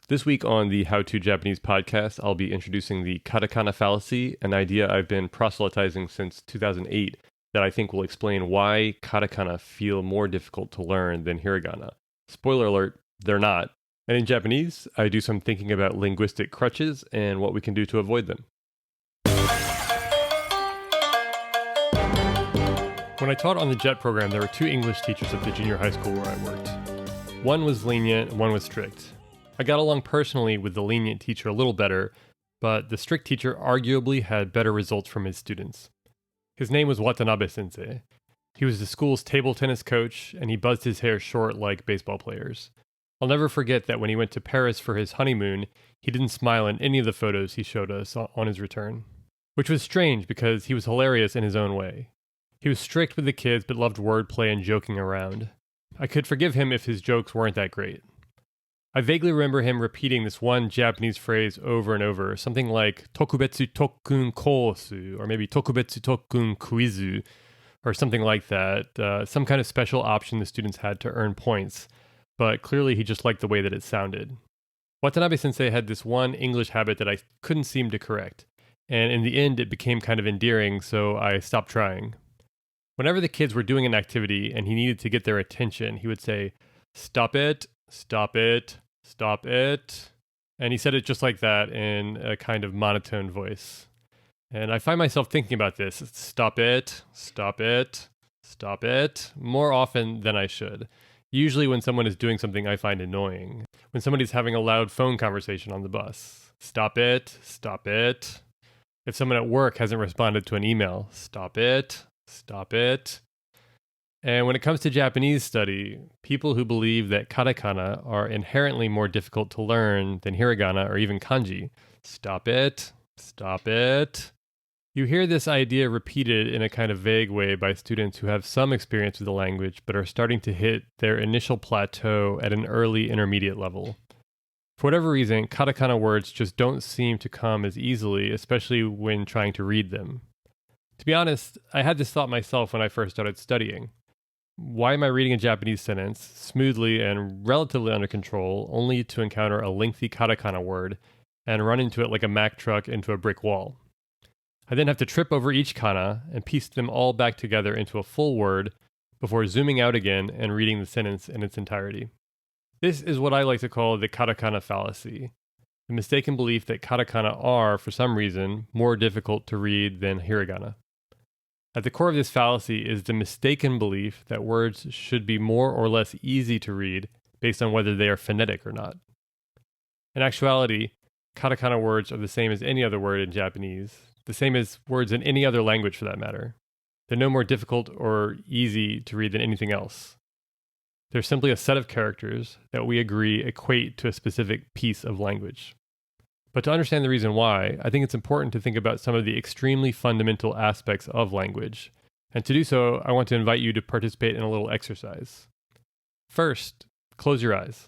This week on the How to Japanese podcast, I'll be introducing the Katakana Fallacy, an idea I've been proselytizing since 2008 that I think will explain why katakana feel more difficult to learn than hiragana. Spoiler alert, they're not. And in Japanese, I do some thinking about linguistic crutches and what we can do to avoid them. When I taught on the JET program, there were two English teachers at the junior high school where I worked. One was lenient, one was strict. I got along personally with the lenient teacher a little better, but the strict teacher arguably had better results from his students. His name was Watanabe-sensei. He was the school's table tennis coach, and he buzzed his hair short like baseball players. I'll never forget that when he went to Paris for his honeymoon, he didn't smile in any of the photos he showed us on his return. Which was strange because he was hilarious in his own way. He was strict with the kids but loved wordplay and joking around. I could forgive him if his jokes weren't that great. I vaguely remember him repeating this one Japanese phrase over and over, something like tokubetsu tokkun kosu, or maybe tokubetsu tokkun kuizu, or something like that, some kind of special option the students had to earn points, but clearly he just liked the way that it sounded. Watanabe-sensei had this one English habit that I couldn't seem to correct, and in the end it became kind of endearing, so I stopped trying. Whenever the kids were doing an activity and he needed to get their attention, he would say, "Stop it. Stop it, stop it." And he said it just like that in a kind of monotone voice. And I find myself thinking about this, stop it, stop it, stop it, more often than I should. Usually when someone is doing something I find annoying. When somebody's having a loud phone conversation on the bus. Stop it, stop it. If someone at work hasn't responded to an email, stop it, stop it. And when it comes to Japanese study, people who believe that katakana are inherently more difficult to learn than hiragana or even kanji, stop it, stop it. You hear this idea repeated in a kind of vague way by students who have some experience with the language but are starting to hit their initial plateau at an early intermediate level. For whatever reason, katakana words just don't seem to come as easily, especially when trying to read them. To be honest, I had this thought myself when I first started studying. Why am I reading a Japanese sentence smoothly and relatively under control only to encounter a lengthy katakana word and run into it like a Mack truck into a brick wall? I then have to trip over each kana and piece them all back together into a full word before zooming out again and reading the sentence in its entirety. This is what I like to call the Katakana Fallacy, the mistaken belief that katakana are, for some reason, more difficult to read than hiragana. At the core of this fallacy is the mistaken belief that words should be more or less easy to read based on whether they are phonetic or not. In actuality, katakana words are the same as any other word in Japanese, the same as words in any other language for that matter. They're no more difficult or easy to read than anything else. They're simply a set of characters that we agree equate to a specific piece of language. But to understand the reason why, I think it's important to think about some of the extremely fundamental aspects of language. And to do so, I want to invite you to participate in a little exercise. First, close your eyes,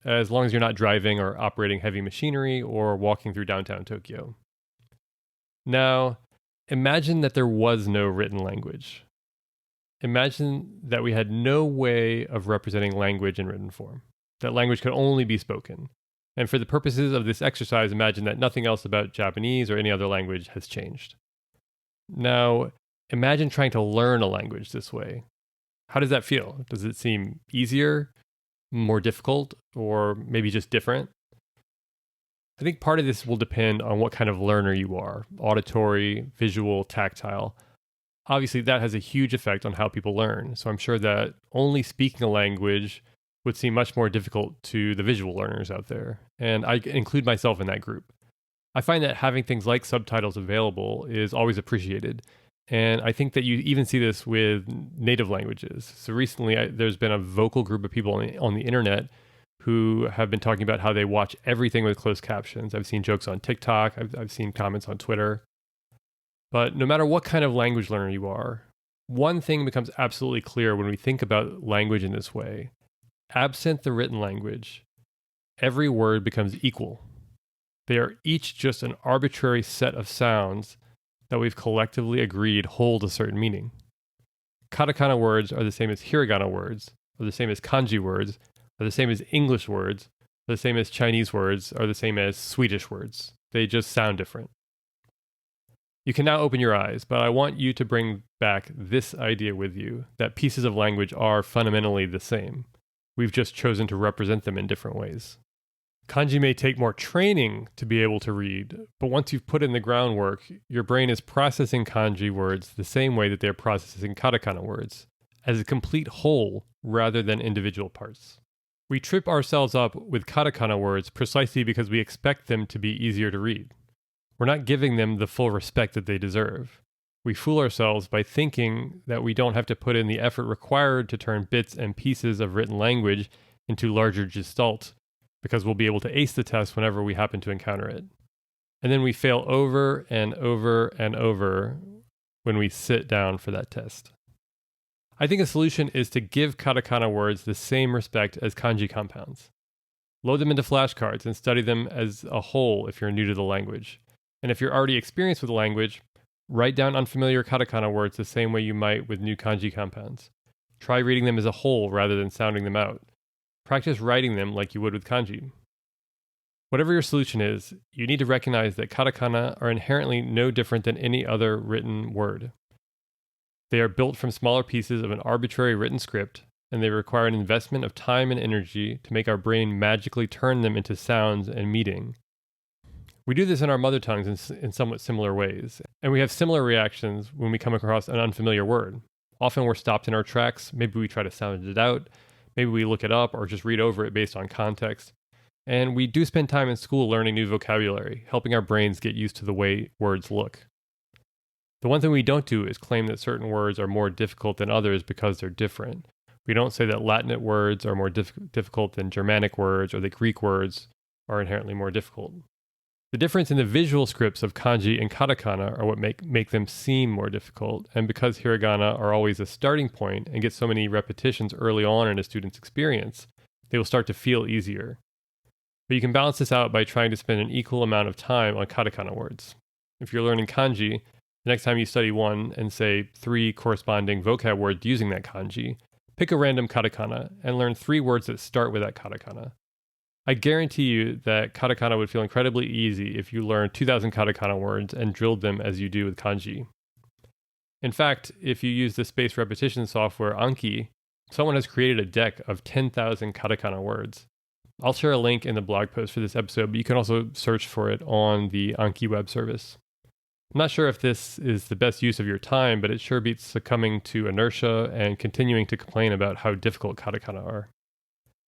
as long as you're not driving or operating heavy machinery or walking through downtown Tokyo. Now, imagine that there was no written language. Imagine that we had no way of representing language in written form, that language could only be spoken. And for the purposes of this exercise, imagine that nothing else about Japanese or any other language has changed. Now, imagine trying to learn a language this way. How does that feel? Does it seem easier, more difficult, or maybe just different? I think part of this will depend on what kind of learner you are, auditory, visual, tactile. Obviously, that has a huge effect on how people learn. So I'm sure that only speaking a language would seem much more difficult to the visual learners out there, and I include myself in that group. I find that having things like subtitles available is always appreciated, and I think that you even see this with native languages. So recently, there's been a vocal group of people on the internet who have been talking about how they watch everything with closed captions. I've seen jokes on TikTok, I've seen comments on Twitter. But no matter what kind of language learner you are, one thing becomes absolutely clear when we think about language in this way. Absent the written language, every word becomes equal. They are each just an arbitrary set of sounds that we've collectively agreed hold a certain meaning. Katakana words are the same as hiragana words, or the same as kanji words, are the same as English words, the same as Chinese words are the same as Swedish words. They just sound different. You can now open your eyes, but I want you to bring back this idea with you, that pieces of language are fundamentally the same. We've just chosen to represent them in different ways. Kanji may take more training to be able to read, but once you've put in the groundwork, your brain is processing kanji words the same way that they're processing katakana words, as a complete whole rather than individual parts. We trip ourselves up with katakana words precisely because we expect them to be easier to read. We're not giving them the full respect that they deserve. We fool ourselves by thinking that we don't have to put in the effort required to turn bits and pieces of written language into larger gestalt, because we'll be able to ace the test whenever we happen to encounter it. And then we fail over and over and over when we sit down for that test. I think a solution is to give katakana words the same respect as kanji compounds. Load them into flashcards and study them as a whole if you're new to the language. And if you're already experienced with the language, write down unfamiliar katakana words the same way you might with new kanji compounds. Try reading them as a whole rather than sounding them out. Practice writing them like you would with kanji. Whatever your solution is, you need to recognize that katakana are inherently no different than any other written word. They are built from smaller pieces of an arbitrary written script, and they require an investment of time and energy to make our brain magically turn them into sounds and meaning. We do this in our mother tongues in somewhat similar ways, and we have similar reactions when we come across an unfamiliar word. Often we're stopped in our tracks, maybe we try to sound it out, maybe we look it up or just read over it based on context. And we do spend time in school learning new vocabulary, helping our brains get used to the way words look. The one thing we don't do is claim that certain words are more difficult than others because they're different. We don't say that Latinate words are more difficult than Germanic words or that Greek words are inherently more difficult. The difference in the visual scripts of kanji and katakana are what make them seem more difficult, and because hiragana are always a starting point and get so many repetitions early on in a student's experience, they will start to feel easier. But you can balance this out by trying to spend an equal amount of time on katakana words. If you're learning kanji, the next time you study one and say 3 corresponding vocab words using that kanji, pick a random katakana and learn 3 words that start with that katakana. I guarantee you that katakana would feel incredibly easy if you learned 2,000 katakana words and drilled them as you do with kanji. In fact, if you use the spaced repetition software Anki, someone has created a deck of 10,000 katakana words. I'll share a link in the blog post for this episode, but you can also search for it on the Anki web service. I'm not sure if this is the best use of your time, but it sure beats succumbing to inertia and continuing to complain about how difficult katakana are.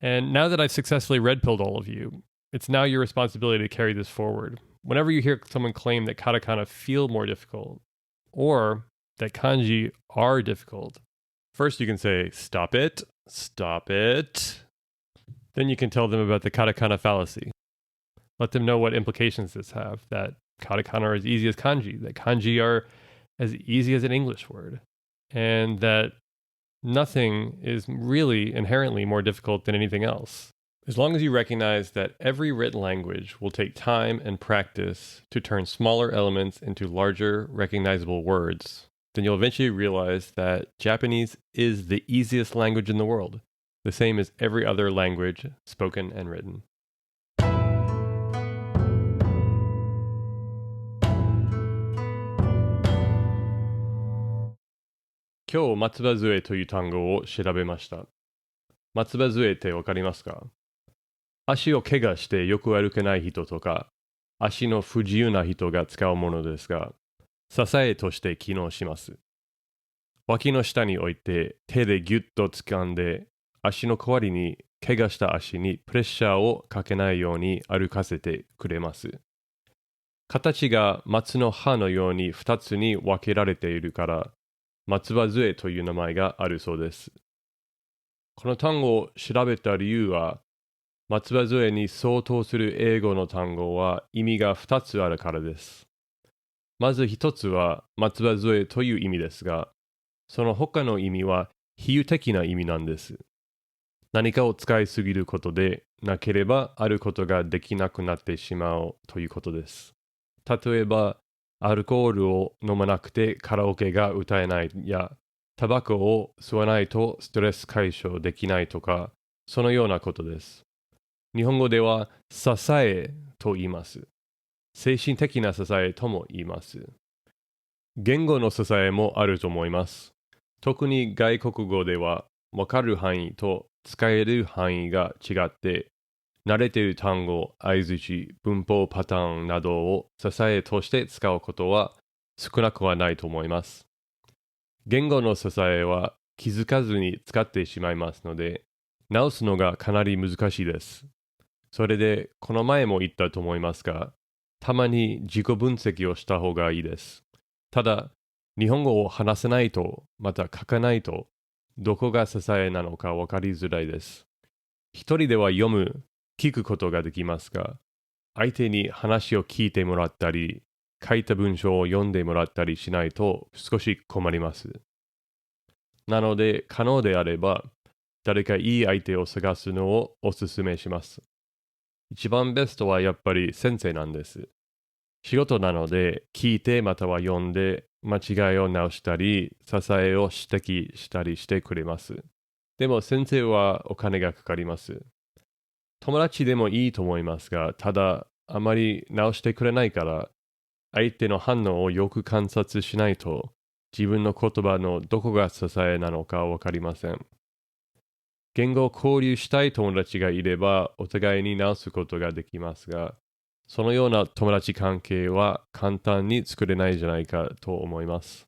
And now that I've successfully red-pilled all of you, it's now your responsibility to carry this forward. Whenever you hear someone claim that katakana feel more difficult, or that kanji are difficult, first you can say, stop it, stop it. Then you can tell them about the Katakana Fallacy. Let them know what implications this have, that katakana are as easy as kanji, that kanji are as easy as an English word, and that nothing is really inherently more difficult than anything else. As long as you recognize that every written language will take time and practice to turn smaller elements into larger, recognizable words, then you'll eventually realize that Japanese is the easiest language in the world, the same as every other language spoken and written. 今日松葉杖という単語を調べました。松葉杖ってわかりますか？足を怪我してよく歩けない人とか、足の不自由な人が使うものですが、支えとして機能します。脇の下に置いて手でギュッと掴んで、足の代わりに怪我した足にプレッシャーをかけないように歩かせてくれます。形が松の葉のように2つに分けられているから、松葉杖という名前があるそうです。この単語を調べた理由は、松葉杖に相当する英語の単語は意味が2つあるからです。まず1つは松葉杖という意味ですが、その他の意味は比喩的な意味なんです。何かを使いすぎることでなければあることができなくなってしまうということです。例えば、アルコールを飲まなくてカラオケが歌えないや、タバコを吸わないとストレス解消できないとか、そのようなことです。日本語では支えと言います。精神的な支えとも言います。言語の支えもあると思います。特に外国語では分かる範囲と使える範囲が違って、慣れている単語、相槌、文法パターンなどを支えとして使うことは少なくはないと思います。言語の支えは気づかずに使ってしまいますので、直すのがかなり難しいです。それで、この前も言ったと思いますが、たまに自己分析をした方がいいです。ただ、日本語を話せないと、また書かないと、どこが支えなのか分かりづらいです。一人では読む、聞くことができますが、相手に話を聞いてもらったり、書いた文章を読んでもらったりしないと少し困ります。なので、可能であれば、誰かいい相手を探すのをお勧めします。一番ベストはやっぱり先生なんです。仕事なので、聞いてまたは読んで、間違いを直したり、支えを指摘したりしてくれます。でも先生はお金がかかります。友達でもいいと思いますが、ただ、あまり直してくれないから、相手の反応をよく観察しないと、自分の言葉のどこが支えなのかわかりません。言語を交流したい友達がいれば、お互いに直すことができますが、そのような友達関係は簡単に作れないんじゃないかと思います。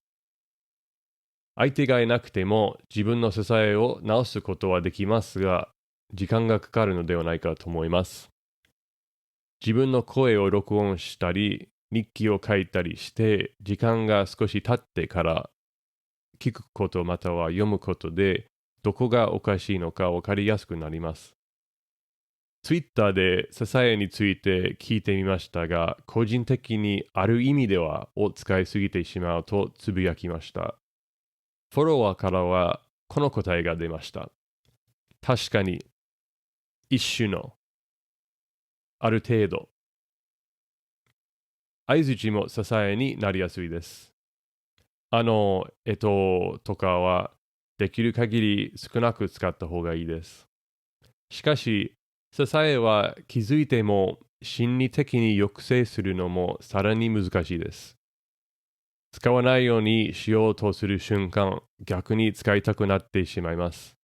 相手がいなくても自分の支えを直すことはできますが、時間がかかるのではないかと思います。自分の声を録音したり、日記を書いたりして、時間が少し経ってから聞くことまたは読むことで、どこがおかしいのか分かりやすくなります。Twitter で支えについて聞いてみましたが、個人的にある意味ではを使いすぎてしまうとつぶやきました。フォロワーからはこの答えが出ました。確かに、一種の、ある程度。相槌も支えになりやすいです。とかはできる限り少なく使った方がいいです。しかし、支えは気づいても心理的に抑制するのもさらに難しいです。使わないようにしようとする瞬間、逆に使いたくなってしまいます。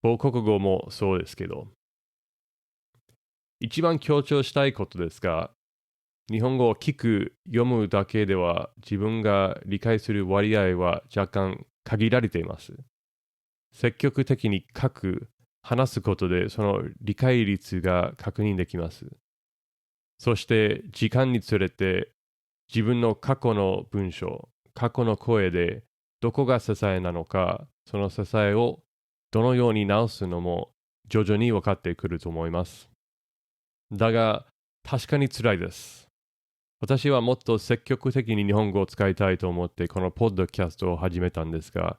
母国語もそうですけど。一番強調したいことですが、日本語を聞く、読むだけでは自分が理解する割合は若干限られています。積極的に書く、話すことでその理解率が確認できます。そして時間につれて自分の過去の文章、過去の声でどこが支えなのか、その支えをどのように直すのも徐々に分かってくると思います。だが確かに辛いです。私はもっと積極的に日本語を使いたいと思ってこのポッドキャストを始めたんですが、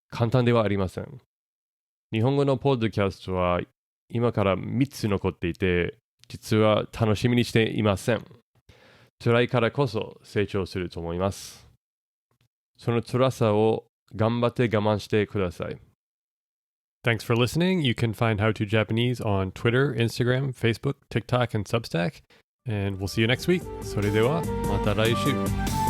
簡単ではありません。日本語のポッドキャストは今から3つ残っていて、実は楽しみにしていません。辛いからこそ成長すると思います。その辛さを頑張って我慢してください。Thanks for listening. You can find How to Japanese on Twitter, Instagram, Facebook, TikTok, and Substack. And we'll see you next week. それではまた来週。